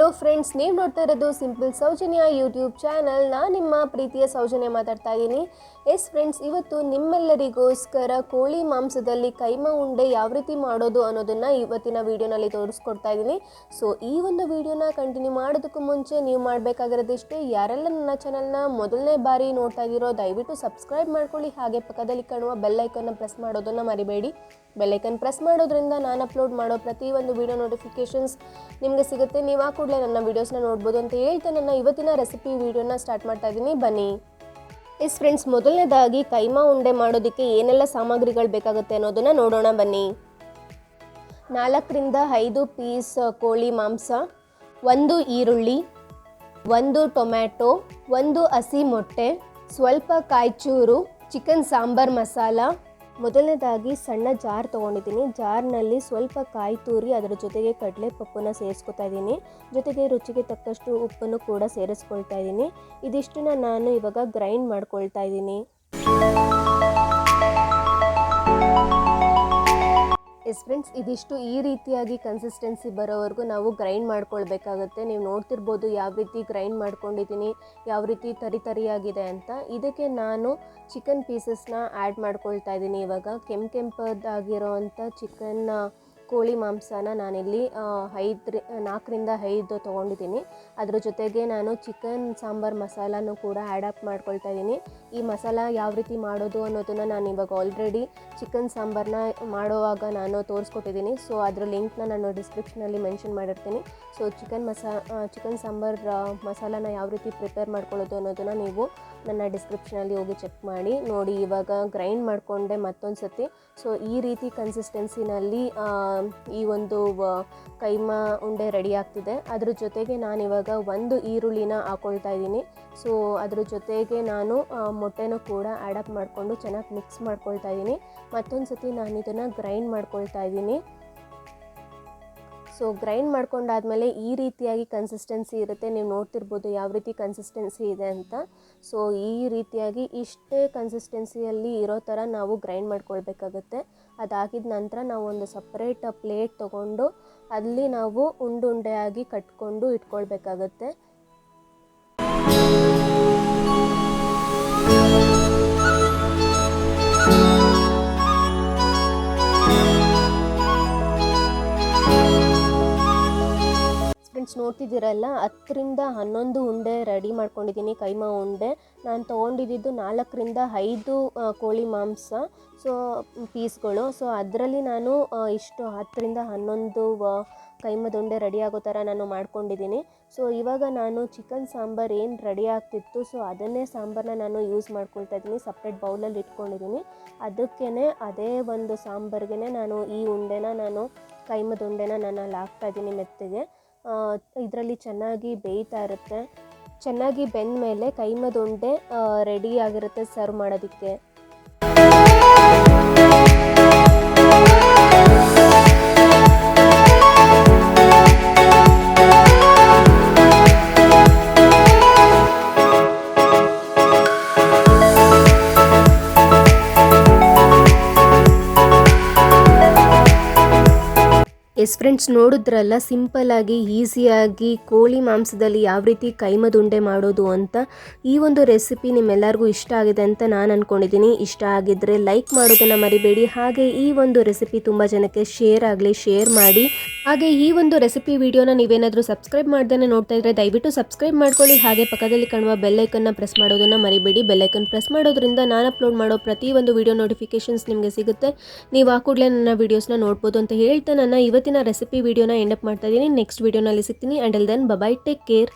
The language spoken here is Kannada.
ಹಲೋ ಫ್ರೆಂಡ್ಸ್, ನೀವು ನೋಡ್ತಾ ಇರೋದು ಸಿಂಪಲ್ ಸೌಜನ್ಯ ಯೂಟ್ಯೂಬ್ ಚಾನಲ್. ನಾನು ನಿಮ್ಮ ಪ್ರೀತಿಯ ಸೌಜನ್ಯ ಮಾತಾಡ್ತಾ ಇದ್ದೀನಿ. ಎಸ್ ಫ್ರೆಂಡ್ಸ್, ಇವತ್ತು ನಿಮ್ಮೆಲ್ಲರಿಗೋಸ್ಕರ ಕೋಳಿ ಮಾಂಸದಲ್ಲಿ ಕೈಮಾ ಉಂಡೆ ಯಾವ ರೀತಿ ಮಾಡೋದು ಅನ್ನೋದನ್ನು ಇವತ್ತಿನ ವೀಡಿಯೋನಲ್ಲಿ ತೋರಿಸ್ಕೊಡ್ತಾ ಇದ್ದೀನಿ. ಸೊ ಈ ಒಂದು ವೀಡಿಯೋನ ಕಂಟಿನ್ಯೂ ಮಾಡೋದಕ್ಕೂ ಮುಂಚೆ ನೀವು ಮಾಡಬೇಕಾಗಿರೋದಿಷ್ಟೇ, ಯಾರೆಲ್ಲ ನನ್ನ ಚಾನಲ್ನ ಮೊದಲನೇ ಬಾರಿ ನೋಡ್ತಾ ಇದ್ದೀರೋ ದಯವಿಟ್ಟು ಸಬ್ಸ್ಕ್ರೈಬ್ ಮಾಡ್ಕೊಳ್ಳಿ. ಹಾಗೆ ಪಕ್ಕದಲ್ಲಿ ಕಾಣುವ ಬೆಲ್ ಐಕನ್ನ ಪ್ರೆಸ್ ಮಾಡೋದನ್ನು ಮರಿಬೇಡಿ. ಬೆಲ್ ಐಕನ್ ಪ್ರೆಸ್ ಮಾಡೋದ್ರಿಂದ ನಾನು ಅಪ್ಲೋಡ್ ಮಾಡೋ ಪ್ರತಿಯೊಂದು ವೀಡಿಯೋ ನೋಟಿಫಿಕೇಷನ್ಸ್ ನಿಮಗೆ ಸಿಗುತ್ತೆ. ನೀವು ಆ ಕೂಡಲೇ ನನ್ನ ವೀಡಿಯೋಸ್ನ ನೋಡ್ಬೋದು ಅಂತ ಹೇಳ್ತಾ ನನ್ನ ಇವತ್ತಿನ ರೆಸಿಪಿ ವೀಡಿಯೋನ ಸ್ಟಾರ್ಟ್ ಮಾಡ್ತಾ ಇದ್ದೀನಿ. ಬನ್ನಿ. ಎಸ್ ಫ್ರೆಂಡ್ಸ್, ಮೊದಲನೇದಾಗಿ ಕೈಮಾ ಉಂಡೆ ಮಾಡೋದಕ್ಕೆ ಏನೆಲ್ಲ ಸಾಮಗ್ರಿಗಳು ಬೇಕಾಗುತ್ತೆ ಅನ್ನೋದನ್ನು ನೋಡೋಣ ಬನ್ನಿ. 4 ರಿಂದ 5 ಪೀಸ್ ಕೋಳಿ ಮಾಂಸ, 1 ಈರುಳ್ಳಿ, 1 ಟೊಮ್ಯಾಟೊ, 1 ಹಸಿ ಮೊಟ್ಟೆ, ಸ್ವಲ್ಪ ಕಾಯ್ಚೂರು, ಚಿಕನ್ ಸಾಂಬಾರ್ ಮಸಾಲ. ಮೊದಲನೇದಾಗಿ ಸಣ್ಣ ಜಾರ್ ತೊಗೊಂಡಿದ್ದೀನಿ. ಜಾರ್ನಲ್ಲಿ ಸ್ವಲ್ಪ ಕಾಯಿ ತುರಿ ಅದರ ಜೊತೆಗೆ ಕಡಲೆ ಪಪ್ಪನ್ನು ಸೇರಿಸ್ಕೊತಾ ಇದ್ದೀನಿ. ಜೊತೆಗೆ ರುಚಿಗೆ ತಕ್ಕಷ್ಟು ಉಪ್ಪನ್ನು ಕೂಡ ಸೇರಿಸ್ಕೊಳ್ತಾ ಇದ್ದೀನಿ. ಇದಿಷ್ಟನ್ನು ನಾನು ಇವಾಗ ಗ್ರೈಂಡ್ ಮಾಡ್ಕೊಳ್ತಾ ಇದ್ದೀನಿ. ಎಸ್ ಫ್ರೆಂಡ್ಸ್, ಇದಿಷ್ಟು ಈ ರೀತಿಯಾಗಿ ಕನ್ಸಿಸ್ಟೆನ್ಸಿ ಬರೋವರೆಗೂ ನಾವು ಗ್ರೈಂಡ್ ಮಾಡ್ಕೊಳ್ಬೇಕಾಗುತ್ತೆ. ನೀವು ನೋಡ್ತಿರ್ಬೋದು ಯಾವ ರೀತಿ ಗ್ರೈಂಡ್ ಮಾಡ್ಕೊಂಡಿದ್ದೀನಿ, ಯಾವ ರೀತಿ ತರಿಯಾಗಿದೆ ಅಂತ. ಇದಕ್ಕೆ ನಾನು ಚಿಕನ್ ಪೀಸಸ್ನ ಆ್ಯಡ್ ಮಾಡ್ಕೊಳ್ತಾ ಇದ್ದೀನಿ. ಇವಾಗ ಕೆಂಪದಾಗಿರೋ ಅಂಥ ಚಿಕನ್ ಕೋಳಿ ಮಾಂಸನ ನಾನಿಲ್ಲಿ 4 ರಿಂದ 5 ತೊಗೊಂಡಿದ್ದೀನಿ. ಅದ್ರ ಜೊತೆಗೆ ನಾನು ಚಿಕನ್ ಸಾಂಬಾರ್ ಮಸಾಲನೂ ಕೂಡ ಆ್ಯಡ್ ಮಾಡ್ಕೊಳ್ತಾ ಇದ್ದೀನಿ. ಈ ಮಸಾಲ ಯಾವ ರೀತಿ ಮಾಡೋದು ಅನ್ನೋದನ್ನು ನಾನು ಇವಾಗ ಆಲ್ರೆಡಿ ಚಿಕನ್ ಸಾಂಬಾರನ್ನ ಮಾಡುವಾಗ ನಾನು ತೋರಿಸ್ಕೊಟ್ಟಿದ್ದೀನಿ. ಸೊ ಅದರ ಲಿಂಕ್ನ ನಾನು ಡಿಸ್ಕ್ರಿಪ್ಷನಲ್ಲಿ ಮೆನ್ಷನ್ ಮಾಡಿರ್ತೀನಿ. ಸೊ ಚಿಕನ್ ಸಾಂಬಾರ್ ಮಸಾಲಾನ ಯಾವ ರೀತಿ ಪ್ರಿಪೇರ್ ಮಾಡ್ಕೊಳ್ಳೋದು ಅನ್ನೋದನ್ನು ನೀವು ನನ್ನ ಡಿಸ್ಕ್ರಿಪ್ಷನಲ್ಲಿ ಹೋಗಿ ಚೆಕ್ ಮಾಡಿ ನೋಡಿ. ಇವಾಗ ಗ್ರೈಂಡ್ ಮಾಡಿಕೊಂಡೆ ಮತ್ತೊಂದು ಸತಿ. ಸೊ ಈ ರೀತಿ ಕನ್ಸಿಸ್ಟೆನ್ಸಿನಲ್ಲಿ ಈ ಒಂದು ಕೈಮಾ ಉಂಡೆ ರೆಡಿ ಆಗ್ತಿದೆ. ಅದ್ರ ಜೊತೆಗೆ ನಾನಿವಾಗ 1 ಈರುಳ್ಳಿನ ಹಾಕ್ಕೊಳ್ತಾ ಇದ್ದೀನಿ. ಸೊ ಅದ್ರ ಜೊತೆಗೆ ನಾನು ಮೊಟ್ಟೆನೂ ಕೂಡ ಆ್ಯಡ್ ಮಾಡಿಕೊಂಡು ಚೆನ್ನಾಗಿ ಮಿಕ್ಸ್ ಮಾಡ್ಕೊಳ್ತಾ ಇದ್ದೀನಿ. ಮತ್ತೊಂದು ಸತಿ ನಾನು ಇದನ್ನು ಗ್ರೈಂಡ್ ಮಾಡ್ಕೊಳ್ತಾ ಇದ್ದೀನಿ. ಸೊ ಗ್ರೈಂಡ್ ಮಾಡ್ಕೊಂಡಾದಮೇಲೆ ಈ ರೀತಿಯಾಗಿ ಕನ್ಸಿಸ್ಟೆನ್ಸಿ ಇರುತ್ತೆ. ನೀವು ನೋಡ್ತಿರ್ಬೋದು ಯಾವ ರೀತಿ ಕನ್ಸಿಸ್ಟೆನ್ಸಿ ಇದೆ ಅಂತ. ಸೊ ಈ ರೀತಿಯಾಗಿ ಇಷ್ಟೇ ಕನ್ಸಿಸ್ಟೆನ್ಸಿಯಲ್ಲಿ ಇರೋ ಥರ ನಾವು ಗ್ರೈಂಡ್ ಮಾಡ್ಕೊಳ್ಬೇಕಾಗುತ್ತೆ. ಅದಾಗಿದ ನಂತರ ನಾವು ಒಂದು ಸಪ್ರೇಟ್ ಪ್ಲೇಟ್ ತೊಗೊಂಡು ಅಲ್ಲಿ ನಾವು ಉಂಡೆಯಾಗಿ ಕಟ್ಕೊಂಡು ಇಟ್ಕೊಳ್ಬೇಕಾಗತ್ತೆ. ಫ್ರೆಂಡ್ಸ್, ನೋಡ್ತಿದ್ದೀರಲ್ಲ 10 ರಿಂದ 11 ಉಂಡೆ ರೆಡಿ ಮಾಡ್ಕೊಂಡಿದ್ದೀನಿ. ಕೈಮಾ ಉಂಡೆ ನಾನು ತೊಗೊಂಡಿದ್ದು 4 ರಿಂದ 5 ಕೋಳಿ ಮಾಂಸ ಪೀಸ್ಗಳು. ಸೊ ಅದರಲ್ಲಿ ನಾನು ಇಷ್ಟು 10 ರಿಂದ 11 ಕೈಮದ ಉಂಡೆ ರೆಡಿ ಆಗೋ ಥರ ನಾನು ಮಾಡ್ಕೊಂಡಿದ್ದೀನಿ. ಸೊ ಇವಾಗ ನಾನು ಚಿಕನ್ ಸಾಂಬಾರು ಏನು ರೆಡಿ ಆಗ್ತಿತ್ತು, ಸೊ ಅದನ್ನೇ ಸಾಂಬಾರನ್ನ ನಾನು ಯೂಸ್ ಮಾಡ್ಕೊಳ್ತಾ ಇದ್ದೀನಿ. ಸಪ್ರೇಟ್ ಬೌಲಲ್ಲಿ ಇಟ್ಕೊಂಡಿದ್ದೀನಿ. ಅದಕ್ಕೇ ಅದೇ ಒಂದು ಸಾಂಬಾರ್ಗೆ ನಾನು ಈ ಉಂಡೆನ ಕೈಮದ ಉಂಡೆನ ನಾನು ಅಲ್ಲಿ ಹಾಕ್ತಾಯಿದ್ದೀನಿ ಮೆತ್ತಗೆ. ಇದರಲ್ಲಿ ಚೆನ್ನಾಗಿ ಬೇಯ್ತಾ ಇರುತ್ತೆ. ಚೆನ್ನಾಗಿ ಬೆಂದ ಮೇಲೆ ಕೈಮದ ಉಂಡೆ ರೆಡಿ ಆಗಿರುತ್ತೆ ಸರ್ವ್ ಮಾಡೋದಕ್ಕೆ. ಎಸ್ ಫ್ರೆಂಡ್ಸ್, ನೋಡಿದ್ರಲ್ಲ ಸಿಂಪಲ್ಲಾಗಿ ಈಸಿಯಾಗಿ ಕೋಳಿ ಮಾಂಸದಲ್ಲಿ ಯಾವ ರೀತಿ ಕೈಮದ ಉಂಡೆ ಮಾಡೋದು ಅಂತ. ಈ ಒಂದು ರೆಸಿಪಿ ನಿಮ್ಮೆಲ್ಲರಿಗೂ ಇಷ್ಟ ಆಗಿದೆ ಅಂತ ನಾನು ಅಂದ್ಕೊಂಡಿದ್ದೀನಿ. ಇಷ್ಟ ಆಗಿದ್ದರೆ ಲೈಕ್ ಮಾಡೋದನ್ನು ಮರಿಬೇಡಿ. ಹಾಗೆ ಈ ಒಂದು ರೆಸಿಪಿ ತುಂಬ ಜನಕ್ಕೆ ಶೇರ್ ಮಾಡಿ. ಹಾಗೆ ಈ ಒಂದು ರೆಸಿಪಿ ವಿಡಿಯೋನ ನೀವೇನಾದರೂ ಸಬ್ಸ್ಕ್ರೈಬ್ ಮಾಡ್ದೇ ನೋಡ್ತಾ ಇದ್ದರೆ ದಯವಿಟ್ಟು ಸಬ್ಸ್ಕ್ರೈಬ್ ಮಾಡ್ಕೊಳ್ಳಿ. ಹಾಗೆ ಪಕ್ಕದಲ್ಲಿ ಕಾಣುವ ಬೆಲ್ ಐಕನ್ನ ಪ್ರೆಸ್ ಮಾಡೋದನ್ನು ಮರಿಬೇಡಿ. ಬೆಲ್ ಐಕನ್ ಪ್ರೆಸ್ ಮಾಡೋದ್ರಿಂದ ನಾನು ಅಪ್ಲೋಡ್ ಮಾಡೋ ಪ್ರತಿಯೊಂದು ವಿಡಿಯೋ ನೋಟಿಫಿಕೇಷನ್ಸ್ ನಿಮಗೆ ಸಿಗುತ್ತೆ. ನೀವು ಆ ಕೂಡಲೇ ನನ್ನ ವೀಡಿಯೋಸ್ನ ನೋಡ್ಬೋದು ಅಂತ ಹೇಳ್ತಾ ನನ್ನ ಇವತ್ತಿನ ರೆಸಿಪಿ ವಿಡಿಯೋನ ಎಂಡ್ ಅಪ್ ಮಾಡ್ತಾ ಇದ್ದೀನಿ. ನೆಕ್ಸ್ಟ್ ವಿಡಿಯೋನಲ್ಲಿ ಸಿಗ್ತೀನಿ. Until then bye, take care.